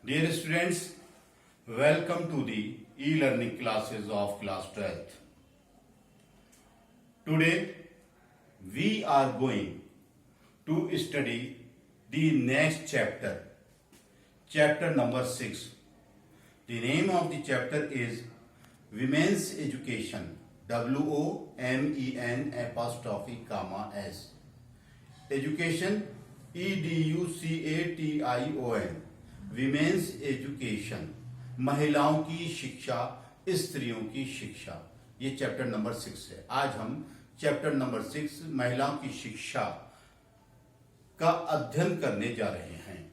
Dear students, welcome to the e-learning classes of class 12th. Today we are going to study the next chapter, chapter number 6. The name of the chapter is Women's Education, WOMEN apostrophe comma S. Education, EDUCATION. Women's education, महिलाओं की शिक्षा, स्त्रियों की शिक्षा, ये chapter number 6 है। आज हम चैप्टर नंबर 6 महिलाओं की शिक्षा का अध्ययन करने जा रहे हैं।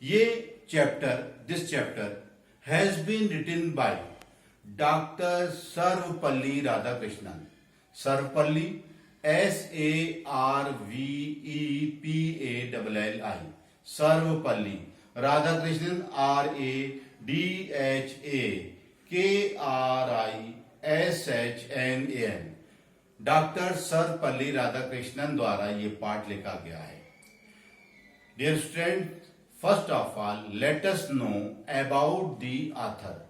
ये this chapter has been written by doctor Sarvepalli Radhakrishnan. Sarvepalli SARVEPALLI, Sarvepalli Radhakrishnan RADHAKRISHNAN, doctor Sarvepalli Radhakrishnan द्वारा ये पाठ लिखा गया है। Dear student, first of all let us know about the author.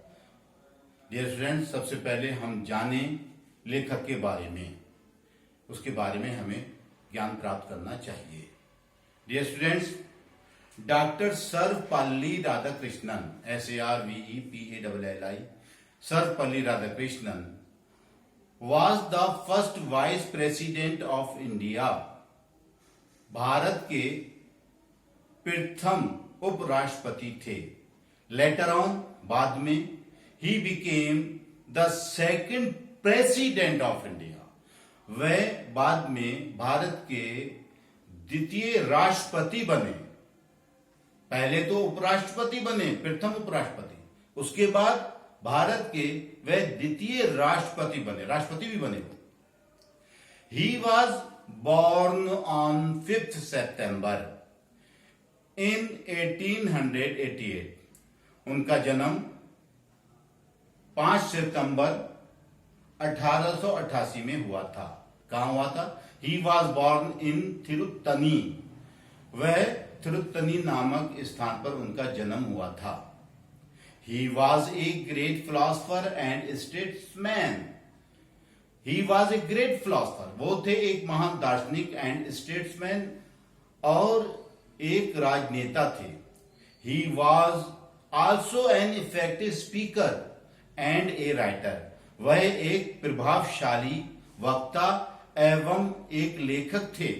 Dear student, सबसे पहले हम जाने लेखक के बारे में, उसके बारे में हमें ज्ञान प्राप्त करना चाहिए। Dear students, doctor Sarvepalli Radhakrishnan SARVEPALLI, Sarvepalli Radhakrishnan was the first vice president of India. Bharat के प्रथम उपराष्ट्रपति थे। लेटर ऑन, बाद में, he became the second president of India. वह बाद में भारत के द्वितीय राष्ट्रपति बने। पहले तो उपराष्ट्रपति बने, प्रथम उपराष्ट्रपति, उसके बाद भारत के वह द्वितीय राष्ट्रपति बने, राष्ट्रपति भी बने। ही वॉज बॉर्न ऑन 5 सितंबर इन 1888। उनका जन्म 5 सितंबर 1888 में हुआ था। कहां हुआ था? He was born in Tiruttani. वह तिरुत्तनी नामक स्थान पर उनका जन्म हुआ था। He was a great philosopher and statesman. He was a great philosopher. वो थे एक महान दार्शनिक एंड स्टेट्समैन, और एक राजनेता थे। He was also an effective speaker and a writer. वह एक प्रभावशाली वक्ता एवं एक लेखक थे।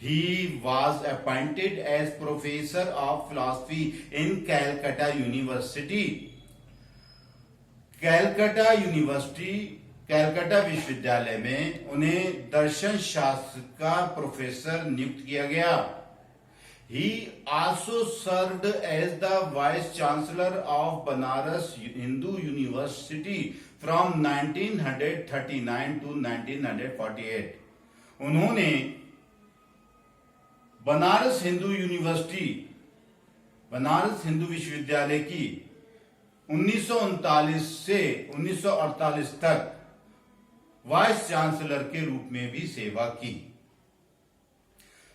He was appointed as professor of philosophy in Calcutta University. Calcutta विश्वविद्यालय में उन्हें दर्शन शास्त्र का प्रोफेसर नियुक्त किया गया। He also served as the vice chancellor of Banaras Hindu University from 1939 to 1948. उन्होंने बनारस हिंदू विश्वविद्यालय की 1939 से 1948 तक वाइस चांसलर के रूप में भी सेवा की।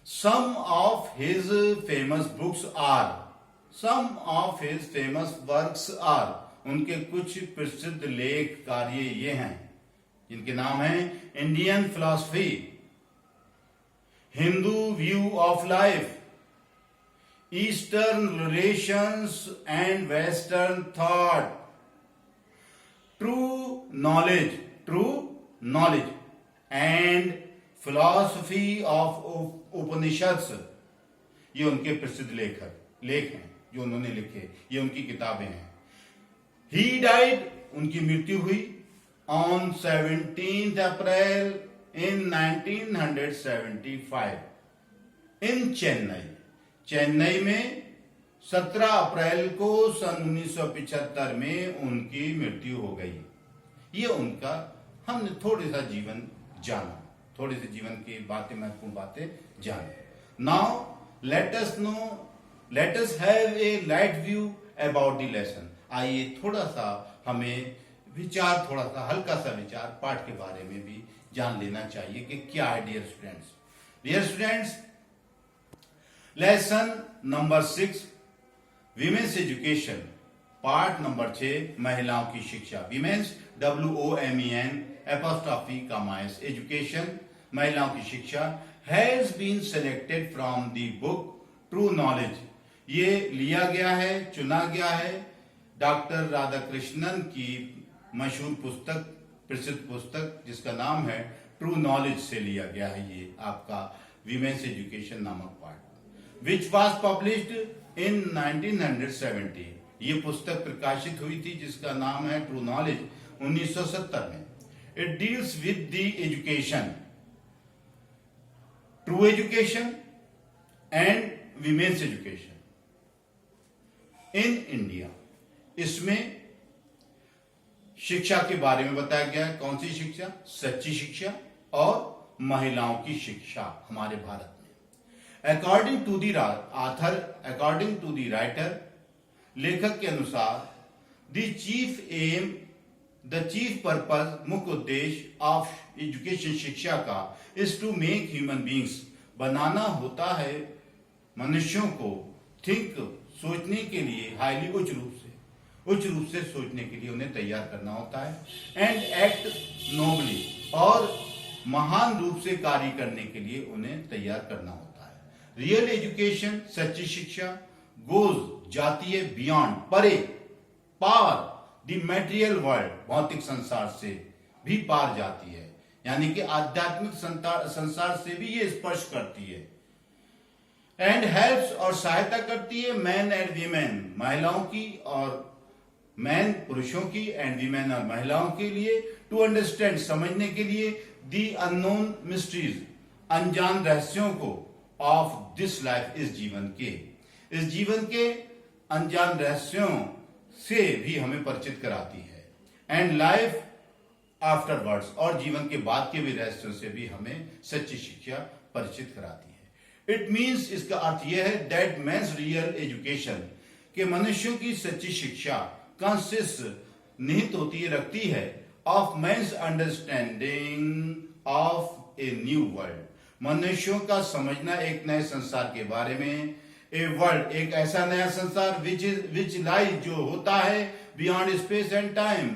Some of his famous works are, उनके कुछ प्रसिद्ध लेख कार्य ये हैं, जिनके नाम हैं Indian philosophy, Hindu view of life, eastern relations and western thought, true knowledge and philosophy of Upanishads. ये उनके प्रसिद्ध लेख हैं जो उन्होंने लिखे, ये उनकी किताबें हैं। ही डाइड, उनकी मृत्यु हुई on 17 April in 1975 in Chennai में 17 अप्रैल को सन 1975 में उनकी मृत्यु हो गई। ये उनका हमने थोड़ा सा जीवन जाना, थोड़े से जीवन की बातें, महत्वपूर्ण बातें जानी। Now let us have a light view about the lesson. आइए थोड़ा सा हमें थोड़ा सा हल्का सा विचार पाठ के बारे में भी जान लेना चाहिए कि क्या है। Dear students, lesson number 6, women's education part number 6 महिलाओं की शिक्षा। विमेन्स WOMEN एजुकेशन महिलाओं की शिक्षा has been selected from the book true knowledge. ये लिया गया है, चुना गया है डॉक्टर राधाकृष्णन की मशहूर पुस्तक, प्रसिद्ध पुस्तक जिसका नाम है ट्रू नॉलेज से लिया गया है ये आपका विमेन्स एजुकेशन नामक part, which was published in 1970। ये पुस्तक प्रकाशित हुई थी जिसका नाम है ट्रू नॉलेज 1970 में। It deals with the education, true education and women's education in India. इसमें शिक्षा के बारे में बताया गया है। कौन सी शिक्षा? सच्ची शिक्षा और महिलाओं की शिक्षा हमारे भारत में। According to the author, according to the writer, लेखक के अनुसार the chief aim, the chief purpose, मुख्य उद्देश्य ऑफ एजुकेशन शिक्षा का is to make human beings, बनाना होता है मनुष्यों को, थिंक, सोचने के लिए, हाईली, उच्च रूप से सोचने के लिए उन्हें तैयार करना होता है, एंड एक्ट नोबली, और महान रूप से कार्य करने के लिए उन्हें तैयार करना होता है। रियल एजुकेशन, सच्ची शिक्षा, गोज, जाती है, बियॉन्ड, परे, पार द मटेरियल वर्ल्ड, भौतिक संसार से भी पार जाती है, यानी कि आध्यात्मिक संसार से भी ये स्पर्श करती है। एंड हेल्प्स, और सहायता करती है, मैन एंड वीमेन, महिलाओं की और मैन पुरुषों की, एंड वीमेन और महिलाओं के लिए, टू अंडरस्टैंड, समझने के लिए, दी अननोन मिस्ट्रीज, अनजान रहस्यों को, ऑफ दिस लाइफ, इस जीवन के अनजान रहस्यों से भी हमें परिचित कराती है, एंड लाइफ आफ्टरवर्ड्स, और जीवन के बाद के भी रहस्यों से भी हमें सच्ची शिक्षा परिचित कराती है। इट मीन्स, इसका अर्थ यह है, दैट मेंस रियल एजुकेशन, कि मनुष्यों की सच्ची शिक्षा कंसिस्ट, निहित होती है, रखती है, of men's understanding of a new world, मनुष्यों का समझना एक नए संसार के बारे में, ए वर्ल्ड, एक ऐसा नया संसार, विच लाइज, जो होता है, बियॉन्ड स्पेस एंड टाइम,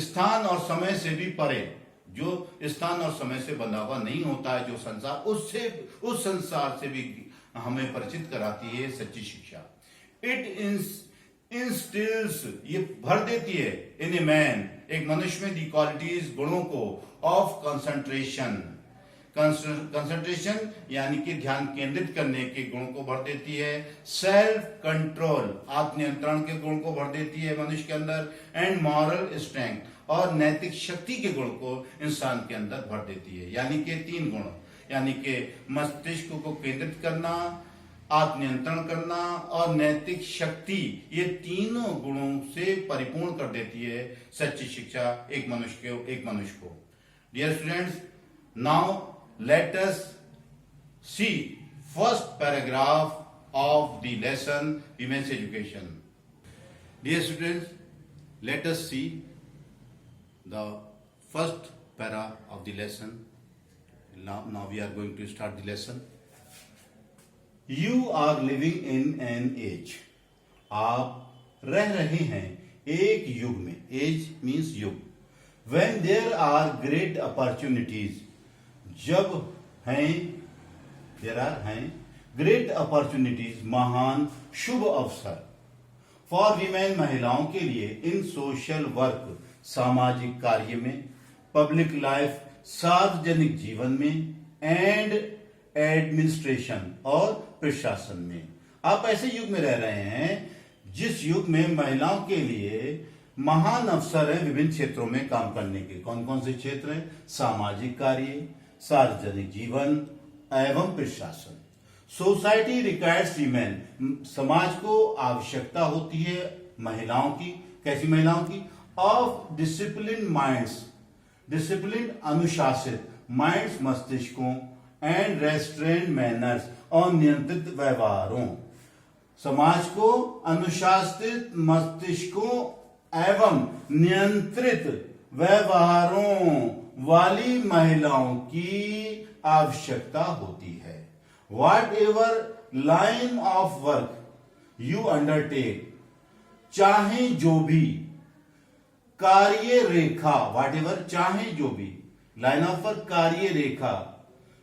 स्थान और समय से भी परे, जो स्थान और समय से बंधा हुआ नहीं होता है जो संसार, उस संसार से भी हमें परिचित कराती है सच्ची शिक्षा। इट इंस्टिल्स, ये भर देती है, इन ए मैन, एक मनुष्य में, दी क्वालिटीज, गुणों को, ऑफ कंसंट्रेशन, यानी कि ध्यान केंद्रित करने के गुण को भर देती है, सेल्फ कंट्रोल, आत्मनियंत्रण के गुण को भर देती है मनुष्य के अंदर, एंड मॉरल स्ट्रेंथ, और नैतिक शक्ति के गुण को इंसान के अंदर भर देती है। यानी कि 3 गुण, यानी कि मस्तिष्क को केंद्रित करना, आत्मनियंत्रण करना और नैतिक शक्ति, ये तीनों गुणों से परिपूर्ण कर देती है सच्ची शिक्षा एक मनुष्य को। Dear students, now let us see first paragraph of the lesson women's education. Dear students, let us see the first para of the lesson. Now we are going to start the lesson. You are living in an age. आप रह रहे हैं एक युग में. Age means युग. When there are great opportunities. जब हैं, there are हैं great opportunities, महान शुभ अवसर. For women, महिलाओं के लिए, in social work, सामाजिक कार्य में, पब्लिक लाइफ, सार्वजनिक जीवन में, एंड एडमिनिस्ट्रेशन, और प्रशासन में. आप ऐसे युग में रह रहे हैं जिस युग में महिलाओं के लिए महान अवसर है विभिन्न क्षेत्रों में काम करने के. कौन कौन से क्षेत्र हैं? सामाजिक कार्य, सार्वजनिक जीवन एवं प्रशासन. सोसाइटी रिक्वायर्स वीमेन, समाज को आवश्यकता होती है महिलाओं की. कैसी महिलाओं की? ऑफ डिसिप्लिन माइंड्स, डिसिप्लिन अनुशासित, माइंड्स मस्तिष्कों, एंड रेस्ट्रेन मैनर्स, और नियंत्रित व्यवहारों. समाज को अनुशासित मस्तिष्कों एवं नियंत्रित व्यवहारों वाली महिलाओं की आवश्यकता होती है. What ever line of work, you undertake, चाहे जो भी, कार्य रेखा, वॉट एवर, चाहे जो भी, लाइन ऑफ वर्क, कार्य रेखा,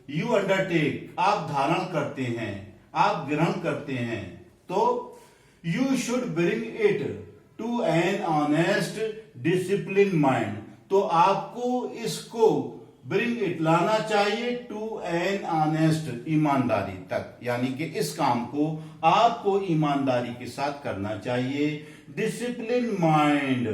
यू अंडरटेक, आप धारण करते हैं, आप ग्रहण करते हैं, तो you should bring it to an honest discipline mind, तो आपको इसको ब्रिंग इट, लाना चाहिए, टू एन ऑनेस्ट, ईमानदारी तक, यानी कि इस काम को आपको ईमानदारी के साथ करना चाहिए, डिसिप्लिन माइंड,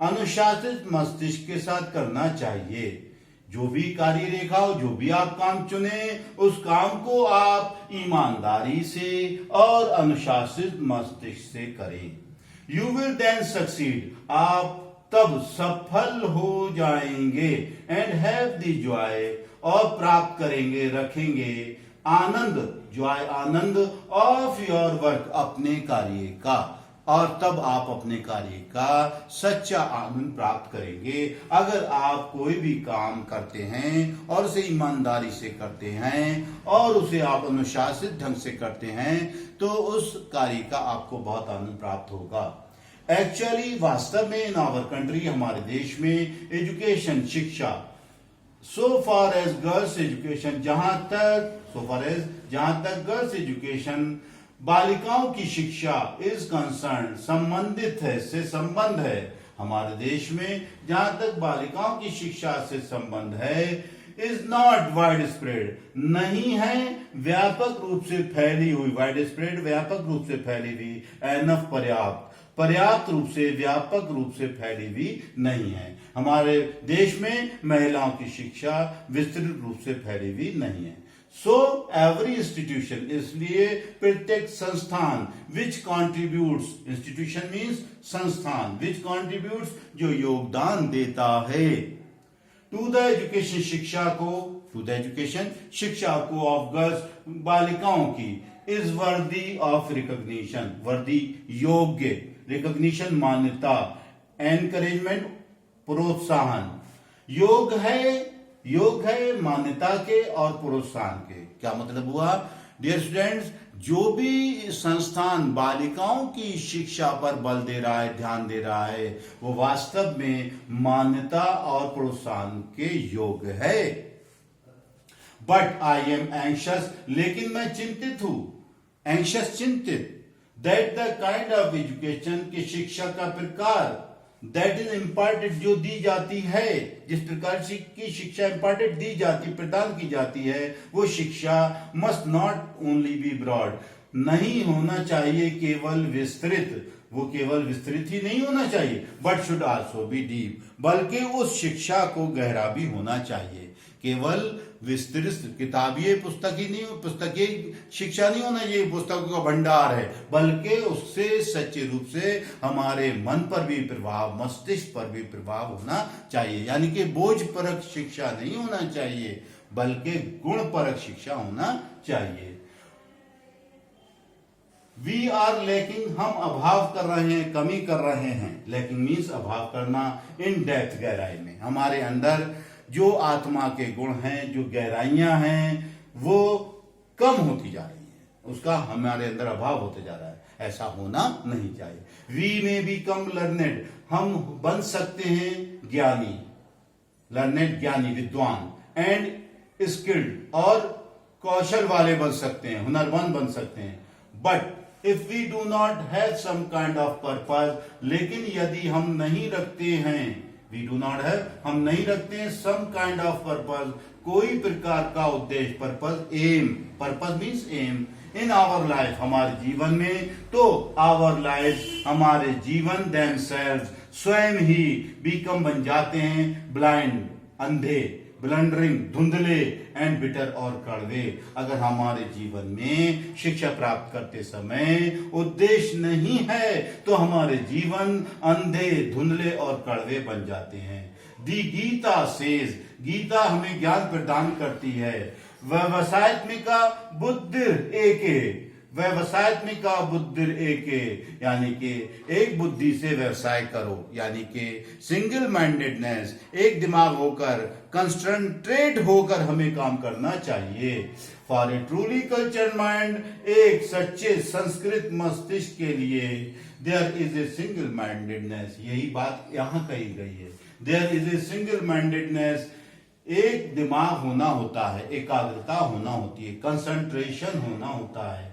अनुशासित मस्तिष्क के साथ करना चाहिए। जो भी कार्य रेखा हो, जो भी आप काम चुने, उस काम को आप ईमानदारी से और अनुशासित मस्तिष्क से करें। यू विल देन सक्सीड, आप तब सफल हो जाएंगे, एंड हैव द जॉय, और प्राप्त करेंगे, रखेंगे आनंद, जॉय, आनंद, ऑफ योर वर्क, अपने कार्य का, और तब आप अपने कार्य का सच्चा आनंद प्राप्त करेंगे। अगर आप कोई भी काम करते हैं और उसे ईमानदारी से करते हैं और उसे आप अनुशासित ढंग से करते हैं, तो उस कार्य का आपको बहुत आनंद प्राप्त होगा। एक्चुअली, वास्तव में, इन आवर कंट्री, हमारे देश में, एजुकेशन, शिक्षा, सो फार एज गर्ल्स एजुकेशन, जहां तक गर्ल्स एजुकेशन, बालिकाओं की शिक्षा इज कंसर्न, संबंधित है, से संबंध है, हमारे देश में जहां तक बालिकाओं की शिक्षा से संबंध है, इज नॉट वाइड स्प्रेड, नहीं है व्यापक रूप से फैली हुई, वाइड स्प्रेड, व्यापक रूप से फैली हुई, एनफ, पर्याप्त रूप से, व्यापक रूप से फैली हुई नहीं है। हमारे देश में महिलाओं की शिक्षा विस्तृत रूप से फैली हुई नहीं है। सो एवरी इंस्टीट्यूशन, इसलिए प्रत्येक संस्थान, विच कॉन्ट्रीब्यूट्स, इंस्टीट्यूशन मीन्स संस्थान, विच कॉन्ट्रीब्यूट्स, जो योगदान देता है, टू द एजुकेशन, शिक्षा को, टू द एजुकेशन, शिक्षा को, ऑफ गर्ल्स, बालिकाओं की, इज वर्दी ऑफ रिकॉग्निशन, वर्दी, योग्य, रिकॉग्निशन, मान्यता, एनकरेजमेंट, प्रोत्साहन, योग है मान्यता के और प्रोत्साहन के। क्या मतलब हुआ? डियर स्टूडेंट्स, जो भी संस्थान बालिकाओं की शिक्षा पर बल दे रहा है, ध्यान दे रहा है, वो वास्तव में मान्यता और प्रोत्साहन के योग्य है। बट आई एम एंशियस, लेकिन मैं चिंतित हूं, एंशियस, चिंतित, that the kind of education, की शिक्षा का प्रकार, दैट इज इम्पार्टेड, जो दी जाती है, जिस प्रकार की शिक्षा इम्पार्टेड, दी जाती, प्रदान की जाती है, वो शिक्षा must not only be broad, नहीं होना चाहिए केवल विस्तृत, वो केवल विस्तृत ही नहीं होना चाहिए, but should also be deep, बल्कि उस शिक्षा को गहरा भी होना चाहिए। केवल विस्तृत किताबीय पुस्तकीय शिक्षा नहीं होना चाहिए, पुस्तकों का भंडार है, बल्कि उससे सच्चे रूप से हमारे मन पर भी प्रभाव, मस्तिष्क पर भी प्रभाव होना चाहिए। यानी कि बोझ परक शिक्षा नहीं होना चाहिए, बल्कि गुण परक शिक्षा होना चाहिए। वी आर लैकिंग, हम अभाव कर रहे हैं, कमी कर रहे हैं। लैकिंग मीन्स अभाव करना, इन डेप्थ, गहराई में। हमारे अंदर जो आत्मा के गुण हैं, जो गहराइयां हैं, वो कम होती जा रही हैं, उसका हमारे अंदर अभाव होते जा रहा है। ऐसा होना नहीं चाहिए। वी में बिकम लर्नेड, हम बन सकते हैं ज्ञानी, लर्नेड, ज्ञानी, विद्वान, एंड स्किल्ड, और कौशल वाले बन सकते हैं, हुनरमंद बन सकते हैं। But if we do not have some kind of purpose, लेकिन यदि हम नहीं रखते हैं, वी डू नॉट हैव, हम नहीं रखते हैं सम काइंड ऑफ पर्पज, कोई प्रकार का उद्देश्य, purpose, aim, purpose means aim, in our life, हमारे जीवन में, तो आवर लाइफ, हमारे जीवन, देमसेल्व्स, स्वयं ही, बिकम, बन जाते हैं, ब्लाइंड, अंधे, ब्लंडरिंग, धुंधले, एंड बिटर, और कड़वे। अगर हमारे जीवन में शिक्षा प्राप्त करते समय उद्देश्य नहीं है, तो हमारे जीवन अंधे, धुंधले और कड़वे बन जाते हैं। दी गीता सेज, गीता हमें ज्ञान प्रदान करती है। व्यवसायत्मिका बुद्धिर एके, व्यवसायत्मिका बुद्धिर एके, यानी कि एक बुद्धि से व्यवसाय करो, यानी कि सिंगल माइंडेडनेस, एक दिमाग होकर, कंसंट्रेट होकर हमें काम करना चाहिए। For a truly cultured mind, एक सच्चे संस्कृत मस्तिष्क के लिए there is a single mindedness, यही बात यहां कही गई है। There is a single mindedness, एक दिमाग होना होता है, एकाग्रता होना होती है, कंसंट्रेशन होना होता है,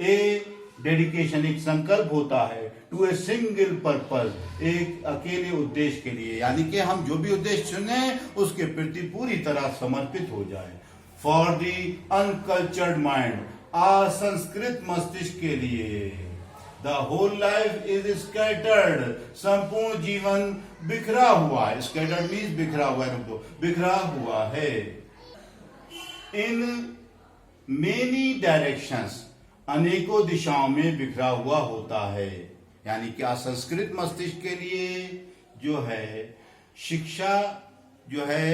ए डेडिकेशन, एक संकल्प होता है, टू ए सिंगल पर्पज, एक अकेले उद्देश्य के लिए, यानी कि हम जो भी उद्देश्य चुने उसके प्रति पूरी तरह समर्पित हो जाए। फॉर द अनकल्चर्ड माइंड, असंस्कृत मस्तिष्क के लिए, the whole life is scattered, संपूर्ण जीवन बिखरा हुआ है। स्कैटर्ड मीन्स बिखरा हुआ है, बिखरा हुआ है। इन मेनी डायरेक्शंस, अनेकों दिशाओं में बिखरा हुआ होता है। यानी कि असंस्कृत मस्तिष्क के लिए जो है शिक्षा जो है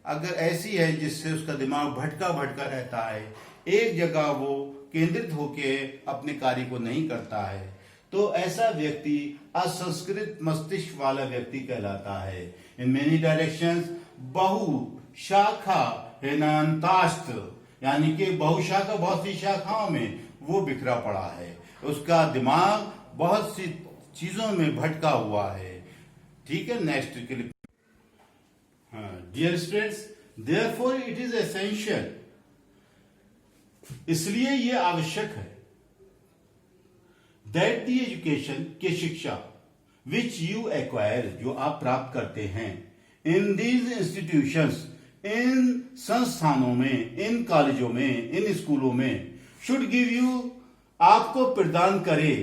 अगर ऐसी है जिससे उसका दिमाग भटका भटका रहता है, एक जगह वो केंद्रित होके अपने कार्य को नहीं करता है, तो ऐसा व्यक्ति असंस्कृत मस्तिष्क वाला व्यक्ति कहलाता है। इन मेनी डायरेक्शंस, बहुशाखा हेनांतास्त, यानी कि बहुशाखा, बहुत सी शाखाओं में वो बिखरा पड़ा है, उसका दिमाग बहुत सी चीजों में भटका हुआ है। ठीक है, नेक्स्ट के लिए, dear students, therefore it is essential, इसलिए ये आवश्यक है, दैट द एजुकेशन, के शिक्षा, विच यू एक्वायर, जो आप प्राप्त करते हैं, इन दीज इंस्टीट्यूशंस, इन संस्थानों में, इन कॉलेजों में, इन स्कूलों में, शुड गिव यू, आपको प्रदान करे,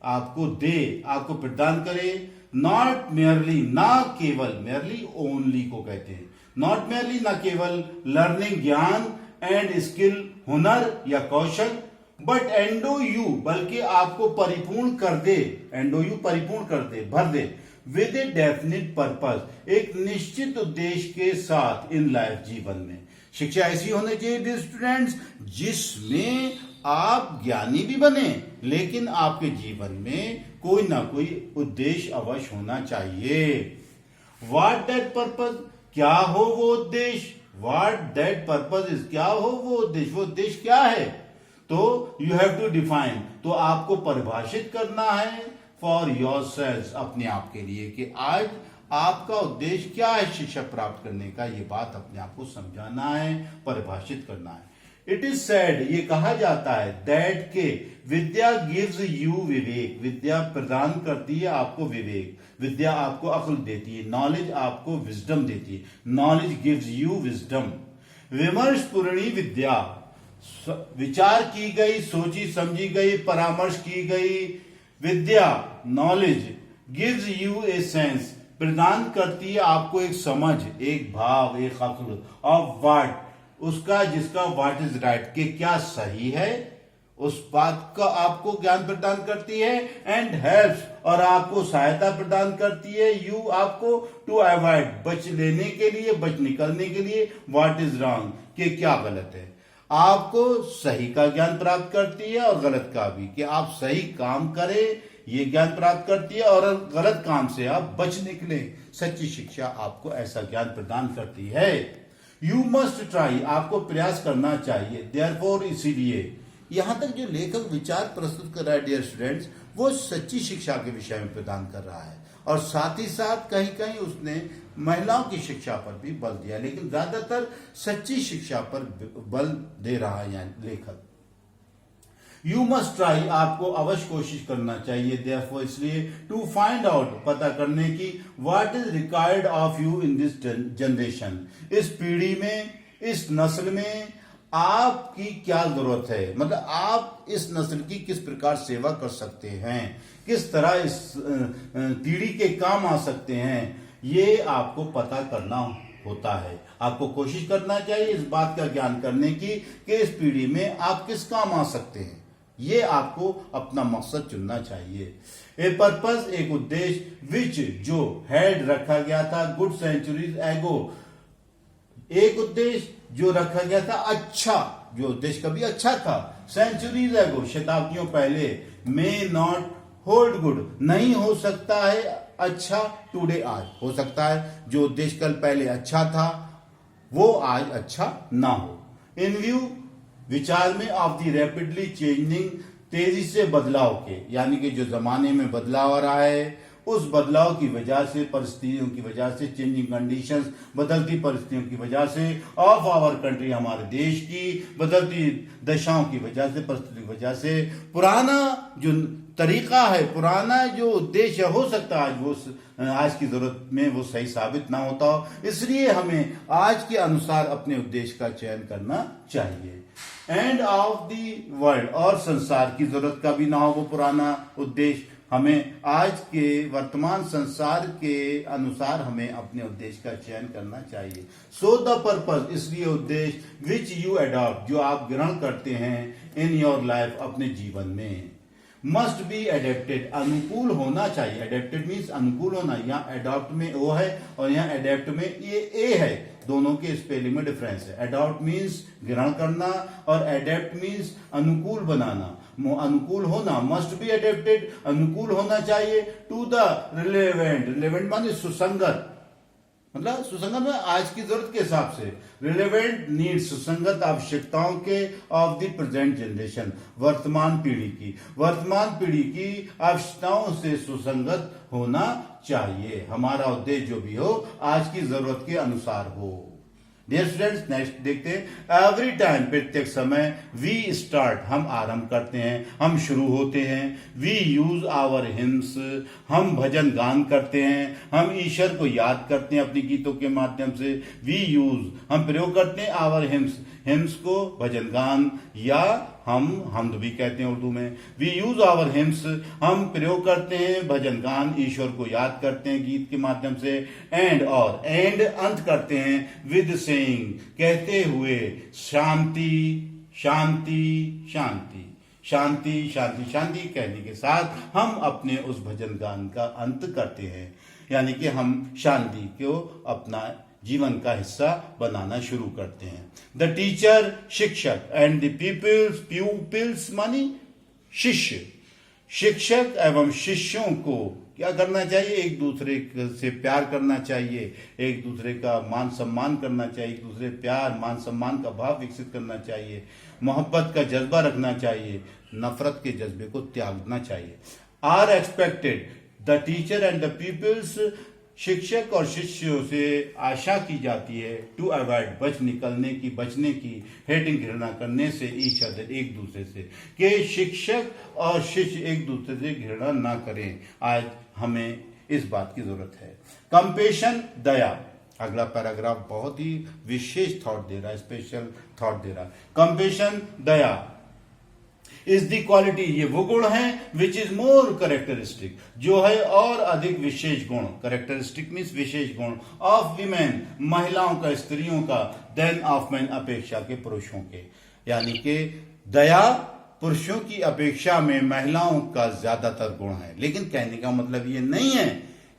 आपको दे, आपको प्रदान करे, नॉट मेयरली, ना केवल, मेयरली ओनली को कहते हैं, नॉट मेयरली, ना केवल, लर्निंग, ज्ञान, एंड स्किल, हुनर या कौशल, बट एंडो यू, बल्कि आपको परिपूर्ण कर दे, एंडो यू परिपूर्ण कर दे, भर दे, विद ए डेफिनेट पर्पस, एक निश्चित उद्देश्य के साथ, इन लाइफ, जीवन में। शिक्षा ऐसी होनी चाहिए डियर स्टूडेंट्स जिसमें आप ज्ञानी भी बने, लेकिन आपके जीवन में कोई ना कोई उद्देश्य अवश्य होना चाहिए। व्हाट दैट पर्पज, क्या हो वो उद्देश्य, व्हाट दैट पर्पज इज, क्या हो वो उद्देश्य क्या है, तो यू हैव टू डिफाइन, तो आपको परिभाषित करना है, फॉर योरसेल्फ, अपने आप के लिए, कि आज आपका उद्देश्य क्या है शिक्षा प्राप्त करने का, ये बात अपने आप को समझाना है, परिभाषित करना है। इट इज सेड, ये कहा जाता है, दैट के विद्या गिव्स यू विवेक, विद्या प्रदान करती है आपको विवेक, विद्या आपको अक्ल देती है, नॉलेज आपको विजडम देती है, नॉलेज गिव्स यू विजडम। विमर्श पूर्णी विद्या, विचार की गई, सोची समझी गई, परामर्श की गई विद्या, knowledge, gives you a sense, प्रदान करती है आपको एक समझ, एक भाव, एक अक्ल, ऑफ व्हाट, उसका, जिसका व्हाट इज राइट, के क्या सही है, उस बात का आपको ज्ञान प्रदान करती है, एंड हेल्प्स, और आपको सहायता प्रदान करती है, यू, आपको, टू अवॉइड, बच लेने के लिए, बच निकलने के लिए, व्हाट इज रॉन्ग, के क्या गलत है, आपको सही का ज्ञान प्राप्त करती है और गलत का भी, कि आप सही काम करें, ये ज्ञान प्राप्त करती है, और गलत काम से आप बच निकले। सच्ची शिक्षा आपको ऐसा ज्ञान प्रदान करती है। यू मस्ट ट्राई, आपको प्रयास करना चाहिए, देयरफॉर, इसीलिए। यहां तक जो लेखक विचार प्रस्तुत कर रहा है डियर स्टूडेंट्स, वो सच्ची शिक्षा के विषय में प्रदान कर रहा है, और साथ ही साथ कहीं कहीं उसने महिलाओं की शिक्षा पर भी बल दिया, लेकिन ज्यादातर सच्ची शिक्षा पर बल दे रहा है यहाँ लेखक। यू मस्ट ट्राई, आपको अवश्य कोशिश करना चाहिए, देयरफॉर, इसलिए, टू फाइंड आउट, पता करने की, what is required of you in this generation, इस पीढ़ी में, इस नस्ल में आपकी क्या जरूरत है, मतलब आप इस नस्ल की किस प्रकार सेवा कर सकते हैं, किस तरह इस पीढ़ी के काम आ सकते हैं, ये आपको पता करना होता है। आपको कोशिश करना चाहिए इस बात का ज्ञान करने की कि इस पीढ़ी में आप किस काम आ सकते हैं, ये आपको अपना मकसद चुनना चाहिए। ए पर्पस, एक उद्देश्य, विच, जो, हैड, रखा गया था, गुड सेंचुरीज एगो, एक उद्देश्य जो रखा गया था अच्छा, जो उद्देश्य कभी अच्छा था, सेंचुरीज एगो, शताब्दियों पहले, मे नॉट होल्ड गुड, नहीं हो सकता है अच्छा, टुडे, आज, हो सकता है जो उद्देश्य कल पहले अच्छा था वो आज अच्छा ना हो। इन व्यू, विचार में ऑफ द रैपिडली चेंजिंग, तेजी से बदलाव के, यानी कि जो जमाने में बदलाव आ रहा है उस बदलाव की वजह से, परिस्थितियों की वजह से, चेंजिंग कंडीशंस, बदलती परिस्थितियों की वजह से, ऑफ आवर कंट्री, हमारे देश की बदलती दशाओं की वजह से, परिस्थिति की वजह से, पुराना जो तरीका है, पुराना जो उद्देश्य हो सकता है आज की जरूरत में वो सही साबित ना होता हो, इसलिए हमें आज के अनुसार अपने उद्देश्य का चयन करना चाहिए। एंड ऑफ दी वर्ल्ड, और संसार की जरूरत का भी ना हो वो पुराना उद्देश्य, हमें आज के वर्तमान संसार के अनुसार हमें अपने उद्देश्य का चयन करना चाहिए। सो द पर्पस, इसलिए उद्देश्य, विच यू अडॉप्ट, जो आप ग्रहण करते हैं इन योर लाइफ, अपने जीवन में, मस्ट बी एडेप्टेड, अनुकूल होना चाहिए। एडेप्टेड मीन्स अनुकूल होना, यहाँ अडॉप्ट में ओ है और यहाँ एडेप्ट में ये ए है, दोनों के स्पेलिंग में डिफरेंस है। अडॉप्ट मीन्स ग्रहण करना और एडेप्ट मीन्स अनुकूल बनाना, अनुकूल होना। मस्ट बी एडेप्टेड, अनुकूल होना चाहिए, टू द रिलेवेंट, रिलेवेंट माने सुसंगत, मतलब सुसंगत में आज की जरूरत के हिसाब से, रिलेवेंट नीड्स, सुसंगत आवश्यकताओं के, ऑफ द प्रेजेंट जनरेशन, वर्तमान पीढ़ी की आवश्यकताओं से सुसंगत होना चाहिए। हमारा उद्देश्य जो भी हो आज की जरूरत के अनुसार हो। डियर स्टूडेंट्स, नेक्स्ट देखते हैं। एवरी टाइम, प्रत्येक समय, वी स्टार्ट, हम आरंभ करते हैं, हम शुरू होते हैं। वी यूज आवर हिम्स, हम भजन गान करते हैं, हम ईश्वर को याद करते हैं अपने गीतों के माध्यम से। वी यूज, हम प्रयोग करते हैं, आवर हिम्स, हिम्स को भजन गान, या हमद भी कहते हैं उर्दू में। वी यूज आवर हिम्स, हम प्रयोग करते हैं भजन गान, ईश्वर को याद करते हैं गीत के माध्यम से। एंड, और एंड अंत करते हैं विद सेइंग, कहते हुए, शांति शांति शांति शांति शांति शांति कहने के साथ हम अपने उस भजन गान का अंत करते हैं, यानी कि हम शांति को अपना जीवन का हिस्सा बनाना शुरू करते हैं। द टीचर, शिक्षक, एंड द पीपल्स, प्यूपिल्स मानी शिष्य, शिक्षक एवं शिष्यों को क्या करना चाहिए? एक दूसरे से प्यार करना चाहिए, एक दूसरे का मान सम्मान करना चाहिए, एक दूसरे प्यार मान सम्मान का भाव विकसित करना चाहिए, मोहब्बत का जज्बा रखना चाहिए, नफरत के जज्बे को त्यागना चाहिए। Are expected, the teacher and the peoples, शिक्षक और शिष्यों से आशा की जाती है, टू अवॉइड, बचने की, हेटिंग, घृणा करने से, ईच अदर, एक दूसरे से, कि शिक्षक और शिष्य एक दूसरे से घृणा ना करें। आज हमें इस बात की जरूरत है। कंपेशन, दया, अगला पैराग्राफ बहुत ही विशेष थॉट दे रहा है, स्पेशल थॉट दे रहा है। Compassion, Daya is the quality, ये वो गुण है, विच इज मोर करेक्टरिस्टिक, जो है और अधिक विशेष गुण, करेक्टरिस्टिक मीन्स विशेष गुण, ऑफ वीमेन, महिलाओं का, स्त्रियों का, देन ऑफ मैन, अपेक्षा के पुरुषों के, यानी कि दया पुरुषों की अपेक्षा में महिलाओं का ज्यादातर गुण है। लेकिन कहने का मतलब ये नहीं है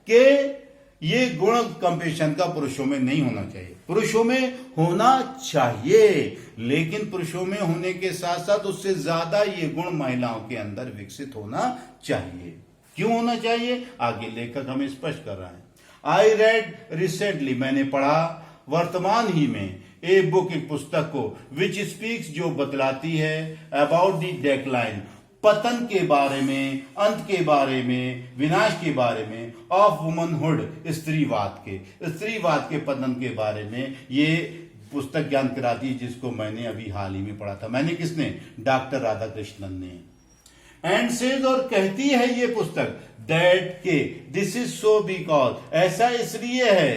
कि ये गुण कंपेशन का पुरुषों में नहीं होना चाहिए, पुरुषों में होना चाहिए, लेकिन पुरुषों में होने के साथ साथ उससे ज्यादा ये गुण महिलाओं के अंदर विकसित होना चाहिए। क्यों होना चाहिए? आगे लेखक हमें स्पष्ट कर रहा है। आई रेड रिसेंटली, मैंने पढ़ा वर्तमान ही में, ए बुक, एक पुस्तक को, विच स्पीक्स, जो बतलाती है, अबाउट द डेक्लाइन, पतन के बारे में, अंत के बारे में, विनाश के बारे में, ऑफ वुमनहुड, स्त्रीवाद के पतन के बारे में ये पुस्तक ज्ञान कराती है, जिसको मैंने अभी हाल ही में पढ़ा था। मैंने किसने? डॉक्टर राधाकृष्णन ने। एंड सेज, और कहती है ये पुस्तक, दैट के दिस इज सो बिकॉज, ऐसा इसलिए है,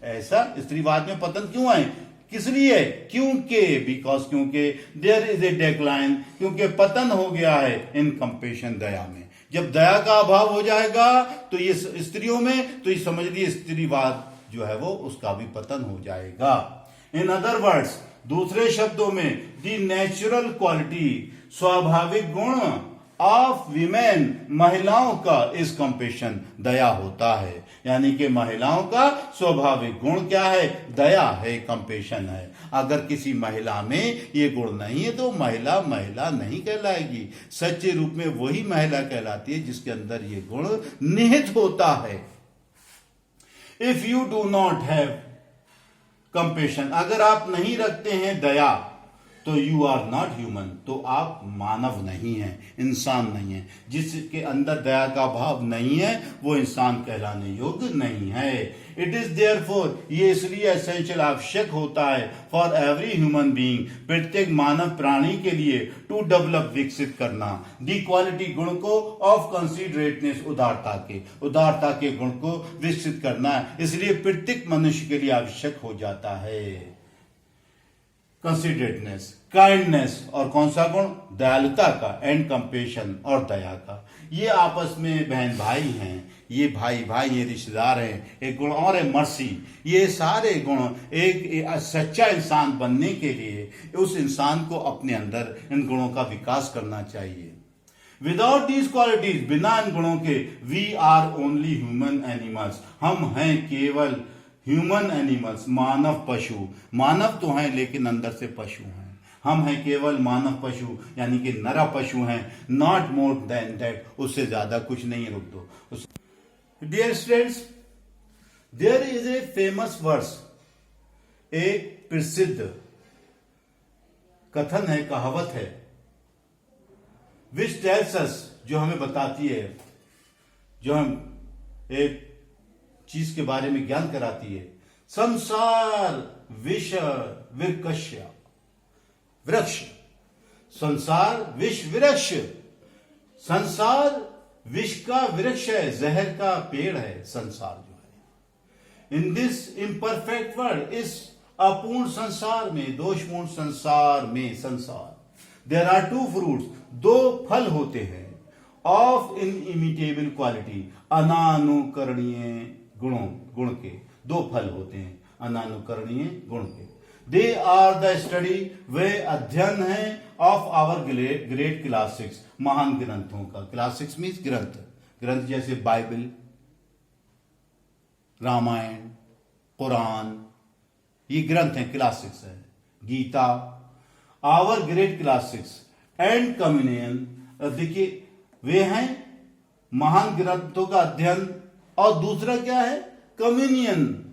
ऐसा स्त्रीवाद में पतन क्यों है, किस लिए? क्योंकि, बिकॉज, क्योंकि, देयर इज ए डेक्लाइन, क्योंकि पतन हो गया है, इन कंपेशन, दया में। जब दया का अभाव हो जाएगा तो ये स्त्रियों में, तो ये समझ लीजिए स्त्रीवाद जो है वो उसका भी पतन हो जाएगा। इन अदर वर्ड्स, दूसरे शब्दों में, द नेचुरल क्वालिटी, स्वाभाविक गुण, ऑफ वीमेन, महिलाओं का, इस कंपेशन, दया होता है, यानी कि महिलाओं का स्वाभाविक गुण क्या है? दया है, कंपेशन है। अगर किसी महिला में ये गुण नहीं है तो महिला नहीं कहलाएगी। सच्चे रूप में वही महिला कहलाती है जिसके अंदर ये गुण निहित होता है। If you do not have compassion, अगर आप नहीं रखते हैं दया, तो यू आर नॉट ह्यूमन, तो आप मानव नहीं हैं, इंसान नहीं है। जिसके अंदर दया का भाव नहीं है वो इंसान कहलाने योग्य नहीं है। इट इज देयरफॉर, ये इसलिए एसेंशियल आवश्यक होता है फॉर एवरी ह्यूमन बीइंग, प्रत्येक मानव प्राणी के लिए, टू डेवलप विकसित करना, दी क्वालिटी गुण को ऑफ कंसिडरेटनेस, उदारता के गुण को विकसित करना, इसलिए प्रत्येक मनुष्य के लिए आवश्यक हो जाता है। कंसिडरेटनेस, काइंडनेस, और कौन सा गुण? दयालुता का, एंड कंपेशन, और दया का। ये आपस में बहन भाई हैं, ये भाई भाई, ये रिश्तेदार हैं। एक गुण और है मर्सी। ये सारे गुण एक सच्चा इंसान बनने के लिए उस इंसान को अपने अंदर इन गुणों का विकास करना चाहिए। विदाउट दीज क्वालिटीज, बिना इन गुणों के, we are only human animals, हम हैं केवल ह्यूमन एनिमल्स, मानव पशु। मानव तो हैं लेकिन अंदर से पशु हैं। हम हैं केवल मानव पशु, यानी कि नरा पशु हैं, नॉट मोर देन दैट, उससे ज्यादा कुछ नहीं। रुक दो। Dear students, there is a famous verse, एक प्रसिद्ध कथन है, कहावत है, विच टेल्स अस, जो हमें बताती है, जो हम एक चीज के बारे में ज्ञान कराती है। संसार विष विकस्य, वृक्ष, संसार विष वृक्ष, संसार विष का वृक्ष है, जहर का पेड़ है संसार जो है। इन दिस इम्परफेक्ट वर्ल्ड, इस अपूर्ण संसार में, दोषपूर्ण संसार में, संसार, देयर आर टू फ्रूट्स, दो फल होते हैं, ऑफ इनइमिटेबल क्वालिटी, अनानुकरणीय गुण के, दो फल होते हैं अनानुकरणीय गुण के। दे आर द स्टडी, वे अध्ययन है, ऑफ आवर ग्रेट क्लासिक्स, महान ग्रंथों का। क्लासिक्स मीन्स ग्रंथ, ग्रंथ जैसे बाइबल, रामायण, कुरान, ये ग्रंथ हैं, क्लासिक्स है। Gita, our great classics and communion, देखिए वे हैं महान ग्रंथों का अध्ययन, और दूसरा क्या है? कम्युनियन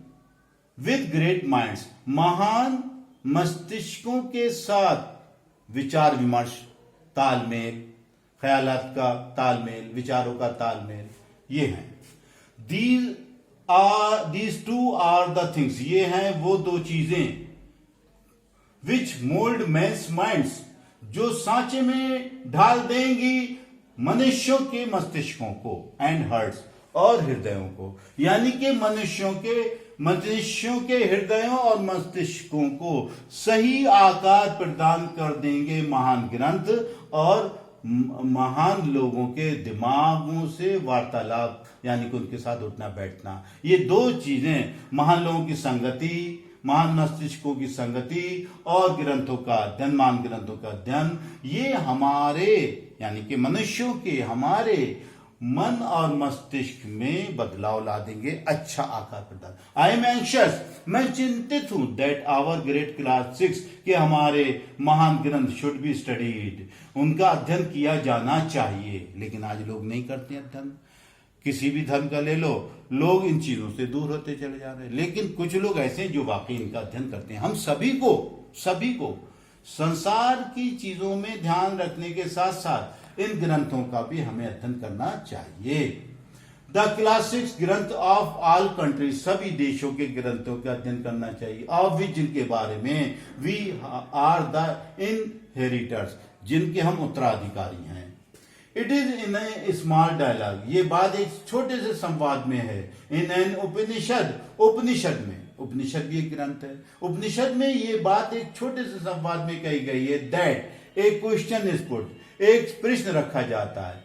विद ग्रेट माइंड्स, महान मस्तिष्कों के साथ विचार विमर्श, तालमेल, ख्यालात का तालमेल, विचारों का तालमेल, ये हैं। These two are the things, ये हैं वो दो चीजें, विच मोल्ड मैन्स माइंड्स, जो सांचे में ढाल देंगी मनुष्यों के मस्तिष्कों को, एंड हार्ट्स, और हृदयों को, यानी कि मनुष्यों के हृदयों और मस्तिष्कों को सही आकार प्रदान कर देंगे महान ग्रंथ, और महान लोगों के दिमागों से वार्तालाप, यानी कि उनके साथ उठना बैठना। ये दो चीजें, महान लोगों की संगति, महान मस्तिष्कों की संगति, और ग्रंथों का अध्ययन, महान ग्रंथों का अध्ययन, ये हमारे, यानी कि मनुष्यों के, हमारे मन और मस्तिष्क में बदलाव ला देंगे, अच्छा आकार प्रदान। आई एम एंशियस, मैं चिंतित हूं, दैट आवर ग्रेट क्लासिक्स, के हमारे महान ग्रंथ शुड बी स्टडीड, उनका अध्ययन किया जाना चाहिए। लेकिन आज लोग नहीं करते अध्ययन। किसी भी धर्म का ले लो, लोग इन चीजों से दूर होते चले जा रहे हैं। लेकिन कुछ लोग ऐसे हैं जो वाकई इनका अध्ययन करते हैं। हम सभी को संसार की चीजों में ध्यान रखने के साथ साथ इन ग्रंथों का भी हमें अध्ययन करना चाहिए। द क्लासिक्स, ग्रंथ ऑफ ऑल कंट्रीज, सभी देशों के ग्रंथों का अध्ययन करना चाहिए, ऑफ विच, जिनके बारे में, वी आर द इनहेरिटर्स, जिनके हम उत्तराधिकारी हैं। It is in a small dialogue, ये बात एक छोटे से संवाद में है। इन एन उपनिषद, उपनिषद में, उपनिषद भी एक ग्रंथ है, उपनिषद में ये बात एक छोटे से संवाद में कही गई है, that A question is put, एक प्रश्न रखा जाता है,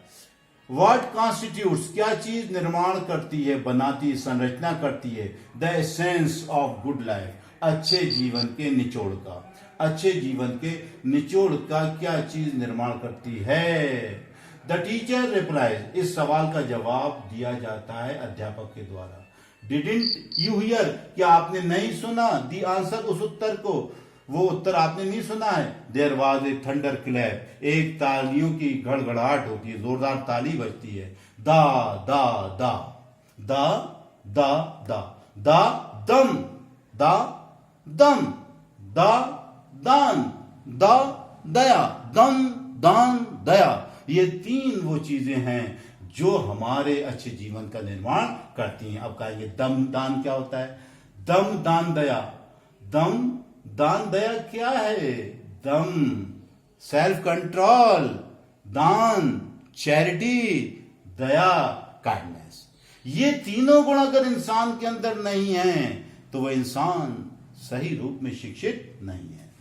व्हाट कॉन्स्टिट्यूट्स, क्या चीज निर्माण करती है, बनाती, संरचना करती है, the essence of good life, अच्छे जीवन के निचोड़ का, अच्छे जीवन के निचोड़ का क्या चीज निर्माण करती है। द टीचर रिप्लाइज, इस सवाल का जवाब दिया जाता है अध्यापक के द्वारा। डिडंट यू हियर, क्या आपने नहीं सुना, दी आंसर, उस उत्तर को, वो उत्तर आपने नहीं सुना है। There was a thunder clap, एक तालियों की गड़गड़ाहट होती है, जोरदार ताली बजती है। दा दा दा दा दा दा दा दम, दा दम, दा दान, दया, दम, दान, दया, ये तीन वो चीजें हैं जो हमारे अच्छे जीवन का निर्माण करती हैं। अब कहेंगे दम दान क्या होता है? दम दान दया, दम दान दया क्या है? दम सेल्फ कंट्रोल, दान चैरिटी, दया काइंडनेस। ये तीनों गुण अगर इंसान के अंदर नहीं है तो वह इंसान सही रूप में शिक्षित नहीं है।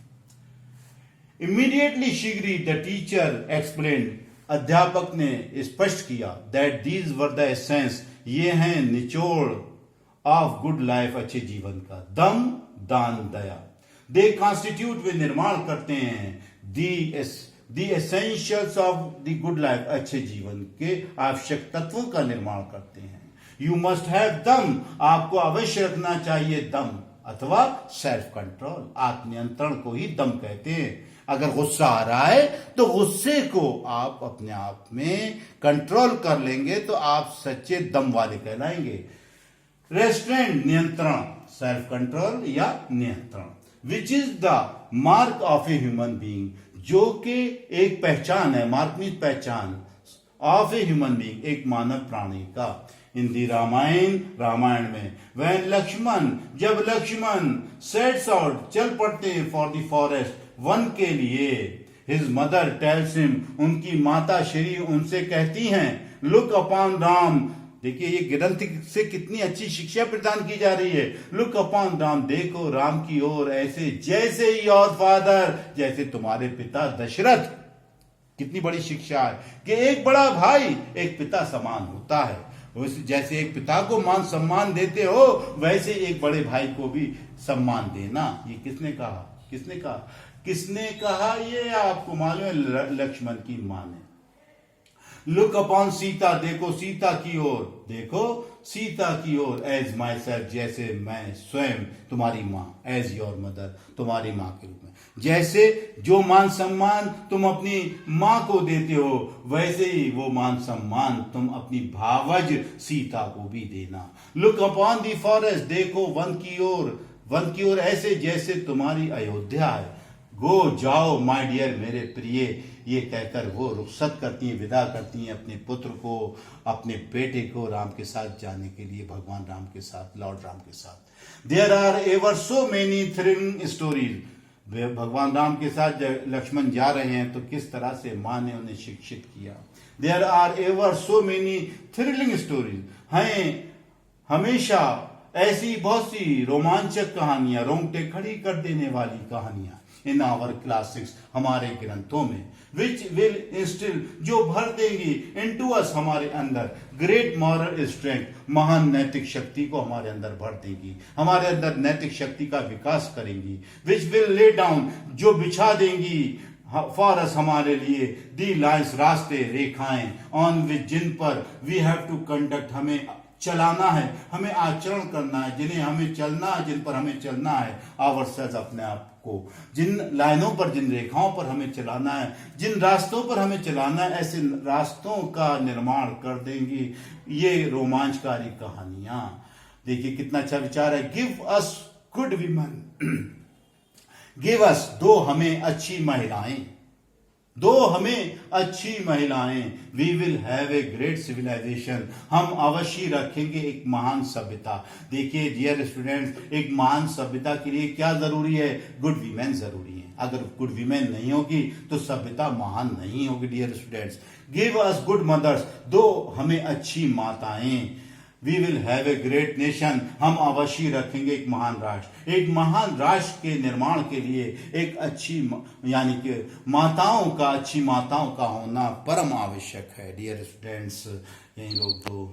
इमीडिएटली शीघ्री द टीचर एक्सप्लेन, अध्यापक ने स्पष्ट किया, that these were the essence, ये हैं निचोड़ ऑफ गुड लाइफ, अच्छे जीवन का। दम दान दया, दे कॉन्स्टिट्यूट, वे निर्माण करते हैं, the essentials of the good life, अच्छे जीवन के आवश्यक तत्वों का निर्माण करते हैं। यू मस्ट हैव दम, आपको अवश्य रखना चाहिए दम अथवा सेल्फ कंट्रोल, आत्मनियंत्रण को ही दम कहते हैं। अगर गुस्सा आ रहा है तो गुस्से को आप अपने आप में कंट्रोल कर लेंगे तो आप सच्चे दम वाले कहलाएंगे। रेस्ट्रेंट नियंत्रण, सेल्फ कंट्रोल या नियंत्रण, which is the mark of a human being, जो कि एक पहचान है, मार्क मीन पहचान, ऑफ ए ह्यूमन बीइंग, एक मानव प्राणी का। इन दी रामायण में, वह लक्ष्मण, जब लक्ष्मण सेट्स आउट, चल पड़ते हैं फॉर द फॉरेस्ट, वन के लिए, हिज मदर टेल्स हिम, उनकी माता श्री उनसे कहती हैं, लुक अपॉन राम, देखिए ये ग्रंथ से कितनी अच्छी शिक्षा प्रदान की जा रही है। लुक अपॉन राम, देखो राम की ओर, ऐसे जैसे योर फादर, जैसे तुम्हारे पिता दशरथ। कितनी बड़ी शिक्षा है कि एक बड़ा भाई एक पिता समान होता है। जैसे एक पिता को मान सम्मान देते हो वैसे एक बड़े भाई को भी सम्मान देना। ये किसने कहा? किसने कहा? किसने कहा? ये आपको मालूम है, लक्ष्मण की मां ने। लुक अपॉन सीता, देखो सीता की ओर, देखो सीता की ओर, एज माई सेल्फ, जैसे मैं स्वयं तुम्हारी मां, एज योर मदर, तुम्हारी मां के रूप में। जैसे जो मान सम्मान तुम अपनी मां को देते हो वैसे ही वो मान सम्मान तुम अपनी भावज सीता को भी देना। लुक अपॉन दी फॉरेस्ट, देखो वन की ओर ऐसे जैसे तुम्हारी अयोध्या है। गो जाओ माय डियर, मेरे प्रिय, ये कहकर वो रुखसत करती हैं, विदा करती हैं अपने पुत्र को, अपने बेटे को राम के साथ जाने के लिए, भगवान राम के साथ, लॉर्ड राम के साथ। There are ever so many thrilling stories, भगवान राम के साथ लक्ष्मण जा रहे हैं तो किस तरह से मां ने उन्हें शिक्षित किया। There are ever so many thrilling stories, हैं हमेशा ऐसी बहुत सी रोमांचक कहानियां, रोंगटे खड़ी कर देने वाली कहानियां इन आवर क्लासिक्स, हमारे ग्रंथों में, विच विल इंस्टिल, जो भर देंगी इनटू अस, हमारे अंदर, ग्रेट मॉरल स्ट्रेंथ, महान नैतिक शक्ति को हमारे अंदर भर देंगी, हमारे अंदर नैतिक शक्ति का विकास करेंगी। विच विल ले डाउन, जो बिछा देंगी फॉर अस, हमारे लिए, दी लाइन्स, रास्ते, रेखाएं, ऑन विच, जिन पर, वी हैव टू कंडक्ट, हमें चलाना है, हमें आचरण करना है, जिन्हें हमें चलना है, जिन पर हमें चलना है, आवर सेल्स, अपने आप को, जिन लाइनों पर, जिन रेखाओं पर हमें चलाना है, जिन रास्तों पर हमें चलाना है, ऐसे रास्तों का निर्माण कर देंगी ये रोमांचकारी कहानियां। देखिए कितना अच्छा विचार है। Give us good women, give us, दो हमें अच्छी महिलाएं, दो हमें अच्छी महिलाएं, we will have a great civilisation, हम अवश्य रखेंगे एक महान सभ्यता। देखिए डियर स्टूडेंट्स, एक महान सभ्यता के लिए क्या जरूरी है? गुड वीमेन जरूरी है। अगर गुड वीमेन नहीं होगी तो सभ्यता महान नहीं होगी। Dear students, give us good mothers, दो हमें अच्छी माताएं, we will have a great nation, हम अवश्य रखेंगे एक महान राष्ट्र। एक महान राष्ट्र के निर्माण के लिए एक अच्छी यानी कि माताओं का, अच्छी माताओं का होना परम आवश्यक है। डियर स्टूडेंट्स, यही रोक दो।